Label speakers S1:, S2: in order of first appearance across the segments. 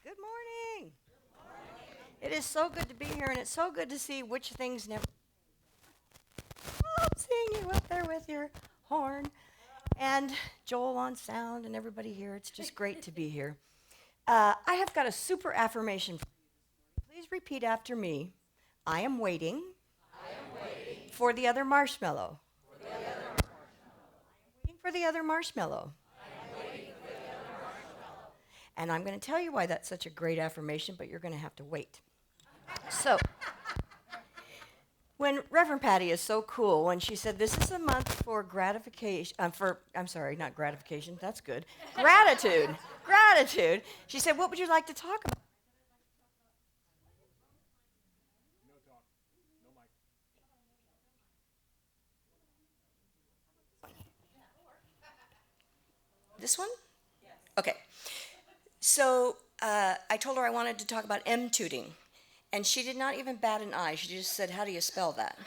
S1: Good morning. It is so good to be here, and it's so good to see which things never. Oh, seeing you up there with your horn, and Joel on sound, and everybody here. It's just great to be here. I have got a super affirmation. Please repeat after me. I am waiting for the other marshmallow. Waiting for the other marshmallow. And I'm going to tell you why that's such a great affirmation, but you're going to have to wait. So, when Reverend Patty is so cool when she said this is a month for gratification I'm sorry, not gratification, that's good. Gratitude. Gratitude. She said, "What would you like to talk about?" This one? Okay. So, I told her I wanted to talk about M-tooting. And she did not even bat an eye. She just said, "How do you spell that?"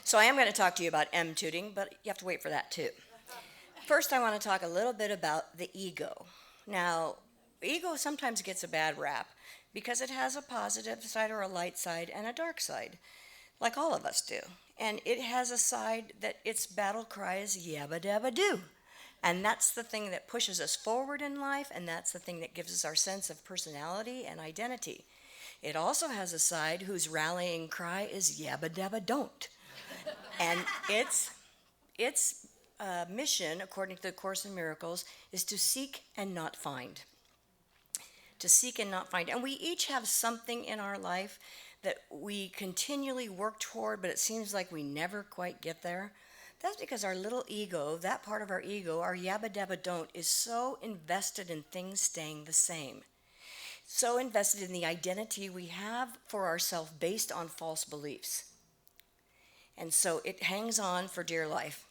S1: So I am going to talk to you about M-tooting, but you have to wait for that too. First, I want to talk a little bit about the ego. Now, ego sometimes gets a bad rap because it has a positive side or a light side and a dark side, like all of us do. And it has a side that its battle cry is yabba dabba doo. And that's the thing that pushes us forward in life, and that's the thing that gives us our sense of personality and identity. It also has a side whose rallying cry is yabba dabba don't. And its mission, according to the Course in Miracles, is to seek and not find. To seek and not find. And we each have something in our life that we continually work toward, but it seems like we never quite get there. That's because our little ego, that part of our ego, our yabba dabba don't, is so invested in things staying the same. So invested in the identity we have for ourselves based on false beliefs. And so it hangs on for dear life.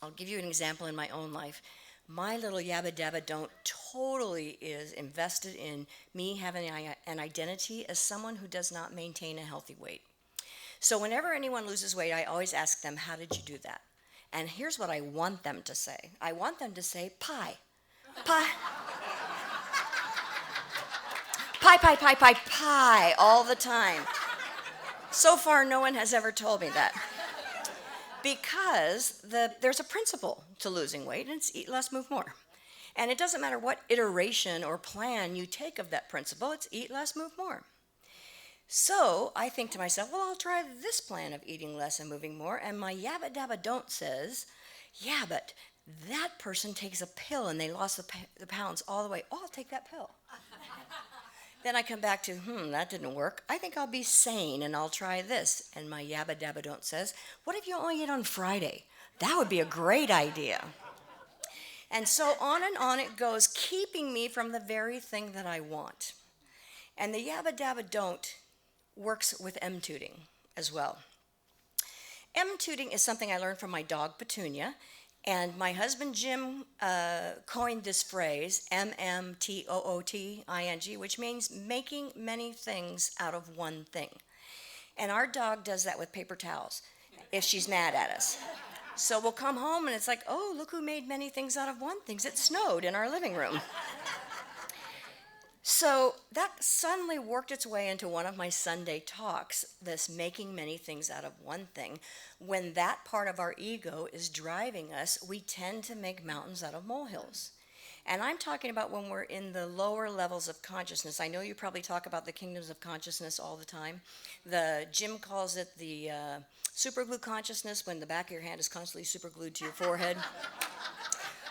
S1: I'll give you an example in my own life. My little yabba dabba don't totally is invested in me having an identity as someone who does not maintain a healthy weight. So whenever anyone loses weight, I always ask them, "How did you do that?" And here's what I want them to say. I want them to say, "Pie. Pie. Pie, all the time." So far, no one has ever told me that. Because there's a principle to losing weight, and it's eat less, move more. And it doesn't matter what iteration or plan you take of that principle, it's eat less, move more. So I think to myself, well, I'll try this plan of eating less and moving more. And my yabba dabba don't says, "Yeah, but that person takes a pill and they lost the pounds all the way. Oh, I'll take that pill." Then I come back to, that didn't work. I think I'll be sane and I'll try this. And my yabba dabba don't says, "What if you only eat on Friday? That would be a great idea." And so on it goes, keeping me from the very thing that I want. And the yabba dabba don't works with M-tooting as well. M-tooting is something I learned from my dog Petunia, and my husband Jim coined this phrase, MMTOOTING, which means making many things out of one thing. And our dog does that with paper towels if she's mad at us. So we'll come home and it's like, "Oh, look who made many things out of one thing. It snowed in our living room." So that suddenly worked its way into one of my Sunday talks, this making many things out of one thing. When that part of our ego is driving us, we tend to make mountains out of molehills. And I'm talking about when we're in the lower levels of consciousness. I know you probably talk about the kingdoms of consciousness all the time. Jim calls it the superglue consciousness, when the back of your hand is constantly superglued to your forehead.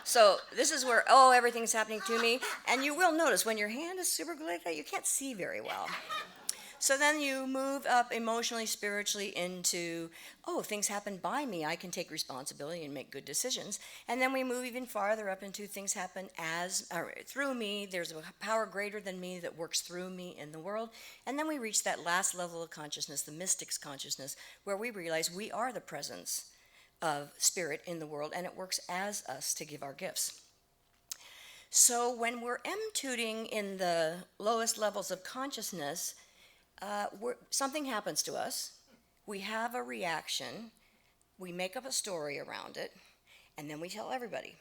S1: So this is where, everything's happening to me. And you will notice when your hand is super glued like that, you can't see very well. So then you move up emotionally, spiritually into, things happen by me. I can take responsibility and make good decisions. And then we move even farther up into things happen through me. There's a power greater than me that works through me in the world. And then we reach that last level of consciousness, the mystic's consciousness, where we realize we are the presence of spirit in the world, and it works as us to give our gifts. So when we're M-tooting in the lowest levels of consciousness, something happens to us. We have a reaction. We make up a story around it, and then we tell everybody.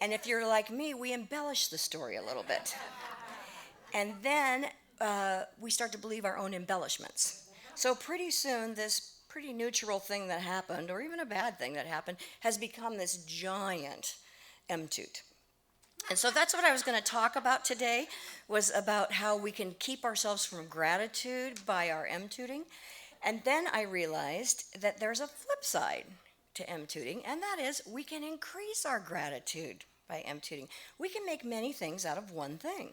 S1: And if you're like me, we embellish the story a little bit. And then we start to believe our own embellishments. So pretty soon, this pretty neutral thing that happened, or even a bad thing that happened, has become this giant MTOOT. And so that's what I was going to talk about today, was about how we can keep ourselves from gratitude by our MTOOTing. And then I realized that there's a flip side to MTOOTing, and that is we can increase our gratitude by MTOOTing. We can make many things out of one thing.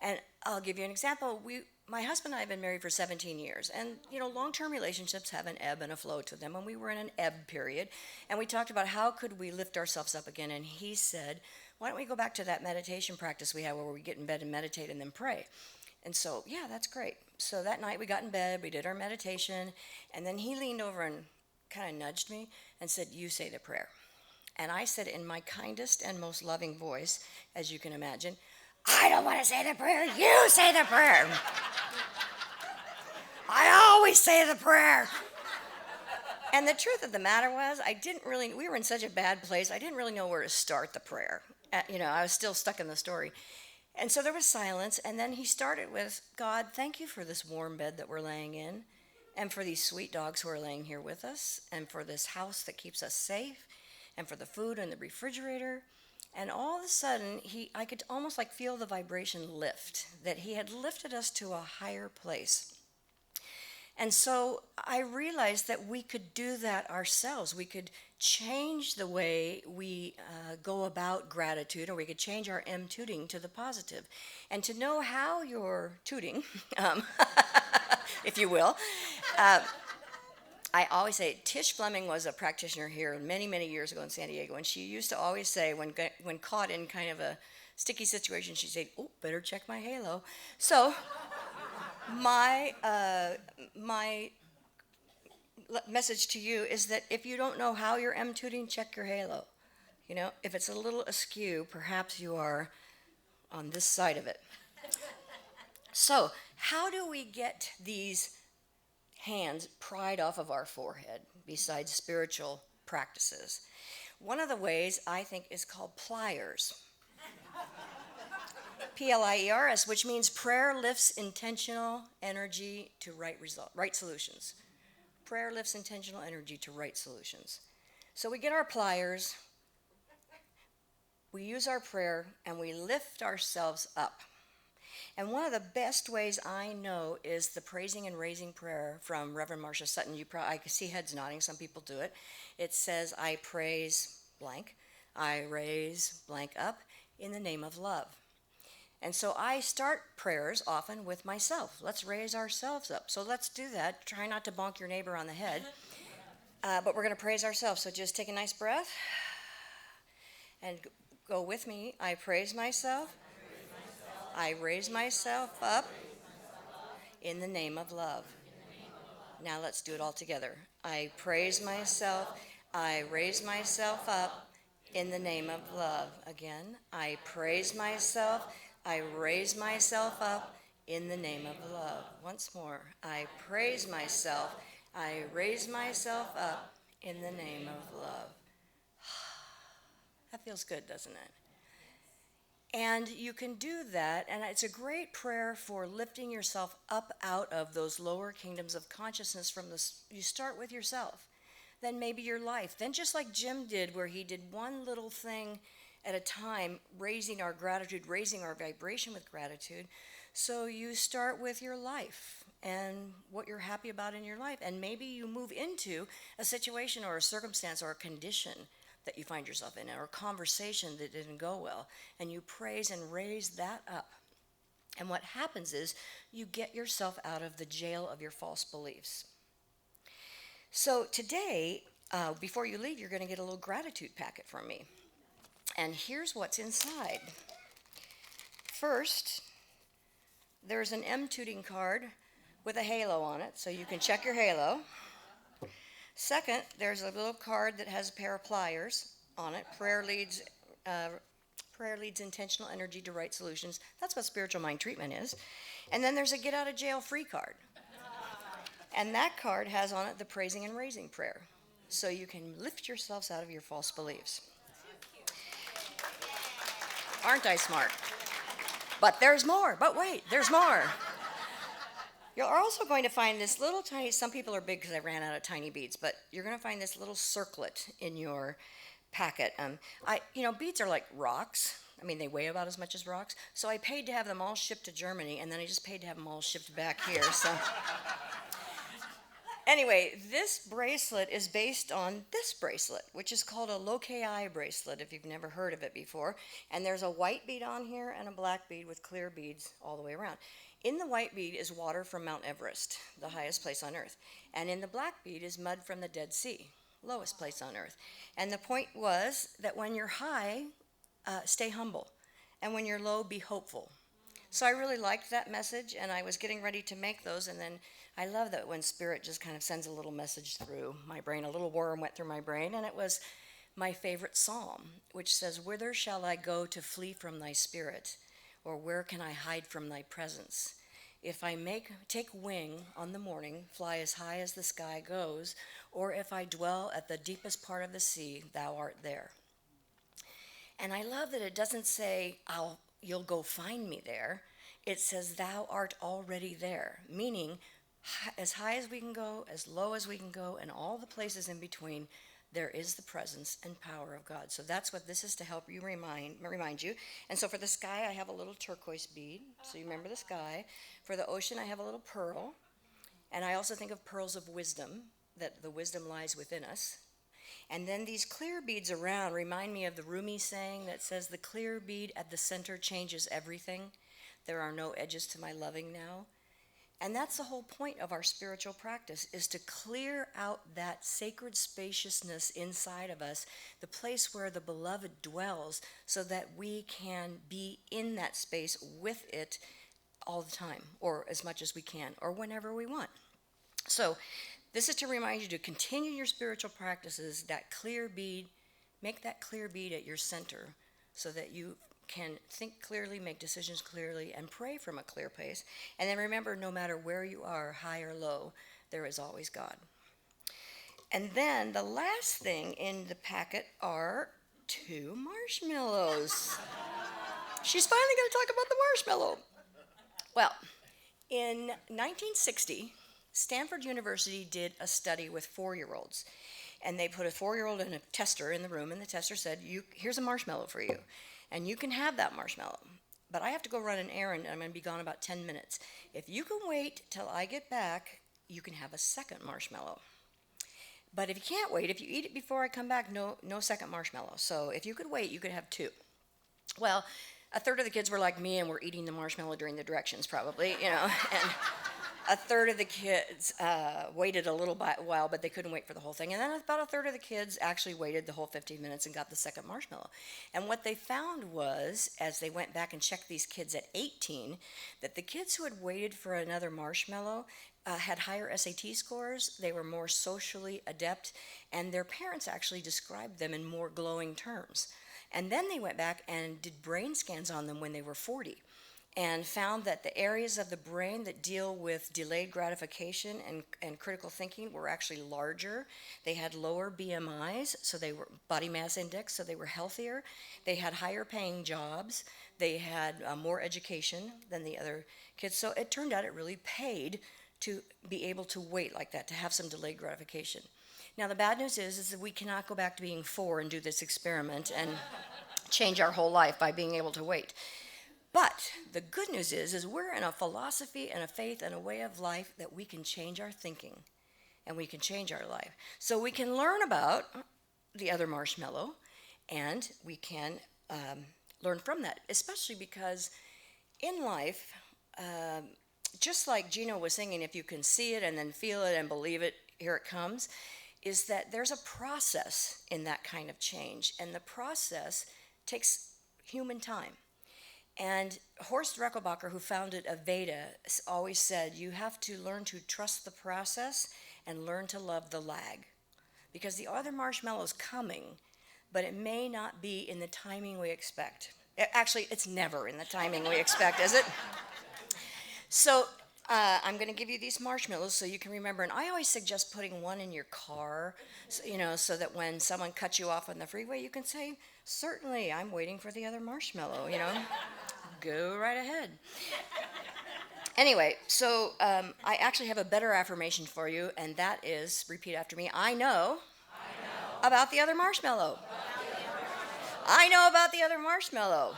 S1: And I'll give you an example. My husband and I have been married for 17 years, and long-term relationships have an ebb and a flow to them, and we were in an ebb period, and we talked about how could we lift ourselves up again, and he said, why don't we go back to that meditation practice we had where we get in bed and meditate and then pray? And so, yeah, that's great. So that night we got in bed, we did our meditation, and then he leaned over and kind of nudged me and said, you say the prayer. And I said in my kindest and most loving voice, as you can imagine, I don't want to say the prayer, you say the prayer. I always say the prayer. And the truth of the matter was, we were in such a bad place, I didn't really know where to start the prayer. I was still stuck in the story. And so there was silence, and then he started with, God, thank you for this warm bed that we're laying in, and for these sweet dogs who are laying here with us, and for this house that keeps us safe, and for the food in the refrigerator. And all of a sudden, I could almost feel the vibration lift, that he had lifted us to a higher place. And so I realized that we could do that ourselves. We could change the way we go about gratitude, or we could change our MTOOTing to the positive. And to know how you're tooting, if you will, I always say, Tish Fleming was a practitioner here many, many years ago in San Diego, and she used to always say, when caught in kind of a sticky situation, she'd say, oh, better check my halo. So my message to you is that if you don't know how you're MTOOTing, check your halo. If it's a little askew, perhaps you are on this side of it. So how do we get these hands pried off of our forehead besides spiritual practices? One of the ways I think is called pliers. Pliers, which means prayer lifts intentional energy to right solutions. Prayer lifts intentional energy to right solutions. So we get our pliers, we use our prayer, and we lift ourselves up. And one of the best ways I know is the praising and raising prayer from Reverend Marcia Sutton. I can see heads nodding. Some people do it. It says, I praise blank, I raise blank up in the name of love. And so I start prayers often with myself. Let's raise ourselves up. So let's do that. Try not to bonk your neighbor on the head. But we're going to praise ourselves. So just take a nice breath and go with me. I praise myself. I raise myself up in the name of love. Now let's do it all together. I praise myself. I raise myself up in the name of love. Again, I praise myself. I raise myself up in the name of love. Once more, I praise myself. I raise myself up in the name of love. That feels good, doesn't it? And you can do that, and it's a great prayer for lifting yourself up out of those lower kingdoms of consciousness you start with yourself, then maybe your life, then just like Jim did, where he did one little thing at a time, raising our gratitude, raising our vibration with gratitude. So you start with your life and what you're happy about in your life, and maybe you move into a situation or a circumstance or a condition that you find yourself in, or a conversation that didn't go well, and you praise and raise that up. And what happens is you get yourself out of the jail of your false beliefs. So today, before you leave, you're going to get a little gratitude packet from me. And here's what's inside. First, there's an MTOOTing card with a halo on it, so you can check your halo. Second, there's a little card that has a pair of pliers on it. Prayer leads intentional energy to right solutions. That's what spiritual mind treatment is. And then there's a get out of jail free card. And that card has on it the praising and raising prayer. So you can lift yourselves out of your false beliefs. Aren't I smart? But there's more. But wait, there's more. You're also going to find this little tiny, some people are big because I ran out of tiny beads, but you're going to find this little circlet in your packet. Beads are like rocks. I mean, they weigh about as much as rocks. So I paid to have them all shipped to Germany, and then I just paid to have them all shipped back here. So anyway, this bracelet is based on this bracelet, which is called a loci bracelet, if you've never heard of it before. And there's a white bead on here and a black bead with clear beads all the way around. In the white bead is water from Mount Everest, the highest place on earth. And in the black bead is mud from the Dead Sea, lowest place on earth. And the point was that when you're high, stay humble. And when you're low, be hopeful. So I really liked that message, and I was getting ready to make those. And then I love that when Spirit just kind of sends a little message through my brain. A little worm went through my brain, and it was my favorite psalm, which says, "Whither shall I go to flee from thy spirit? Or where can I hide from thy presence? If I take wing on the morning, fly as high as the sky goes, or if I dwell at the deepest part of the sea, thou art there." And I love that it doesn't say, you'll go find me there. It says, thou art already there, meaning as high as we can go, as low as we can go, and all the places in between, there is the presence and power of God. So that's what this is to help you remind you. And so for the sky, I have a little turquoise bead, so you remember the sky. For the ocean, I have a little pearl. And I also think of pearls of wisdom, that the wisdom lies within us. And then these clear beads around remind me of the Rumi saying that says, the clear bead at the center changes everything. There are no edges to my loving now. And that's the whole point of our spiritual practice, is to clear out that sacred spaciousness inside of us, the place where the beloved dwells, so that we can be in that space with it all the time, or as much as we can, or whenever we want. So this is to remind you to continue your spiritual practices, that clear bead, make that clear bead at your center, so that you can think clearly, make decisions clearly, and pray from a clear place. And then remember, no matter where you are, high or low, there is always God. And then the last thing in the packet are 2 marshmallows. She's finally going to talk about the marshmallow. Well, in 1960, Stanford University did a study with 4-year-olds. And they put a 4-year-old and a tester in the room, and the tester said, here's a marshmallow for you. And you can have that marshmallow, but I have to go run an errand, and I'm going to be gone about 10 minutes. If you can wait till I get back, you can have a second marshmallow. But if you can't wait, if you eat it before I come back, no second marshmallow. So if you could wait, you could have 2. Well, a third of the kids were like me and were eating the marshmallow during the directions probably, and a third of the kids waited a little while, but they couldn't wait for the whole thing. And then about a third of the kids actually waited the whole 15 minutes and got the second marshmallow. And what they found was, as they went back and checked these kids at 18, that the kids who had waited for another marshmallow had higher SAT scores, they were more socially adept, and their parents actually described them in more glowing terms. And then they went back and did brain scans on them when they were 40. And found that the areas of the brain that deal with delayed gratification and critical thinking were actually larger. They had lower BMIs, so they were body mass index, so they were healthier. They had higher paying jobs. They had more education than the other kids. So it turned out it really paid to be able to wait like that, to have some delayed gratification. Now the bad news is that we cannot go back to being 4 and do this experiment and change our whole life by being able to wait. But the good news is we're in a philosophy and a faith and a way of life that we can change our thinking and we can change our life. So we can learn about the other marshmallow and we can learn from that, especially because in life, just like Gino was singing, if you can see it and then feel it and believe it, here it comes, is that there's a process in that kind of change. And the process takes human time. And Horst Rechelbacher, who founded Aveda, always said, you have to learn to trust the process and learn to love the lag. Because the other marshmallow's coming, but it may not be in the timing we expect. Actually, it's never in the timing we expect, is it? So I'm going to give you these marshmallows so you can remember. And I always suggest putting one in your car, so that when someone cuts you off on the freeway, you can say, "Certainly, I'm waiting for the other marshmallow." Go right ahead. Anyway, so I actually have a better affirmation for you, and that is, repeat after me, I know about the other marshmallow. I know about the other marshmallow.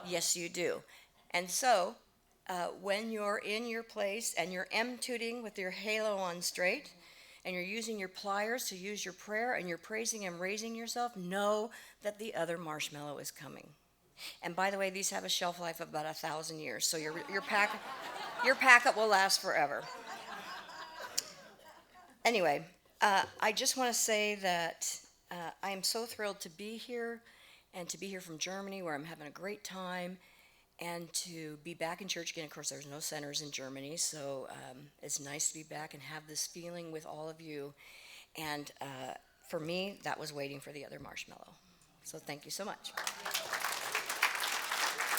S1: Yes, you do. And so, when you're in your place and you're M-tooting with your halo on straight, and you're using your pliers to use your prayer, and you're praising and raising yourself, know that the other marshmallow is coming. And by the way, these have a shelf life of about 1,000 years, so your packet will last forever. Anyway, I just want to say that I am so thrilled to be here, and to be here from Germany, where I'm having a great time, and to be back in church again. Of course, there's no centers in Germany, so it's nice to be back and have this feeling with all of you. And for me, that was waiting for the other marshmallow. So thank you so much.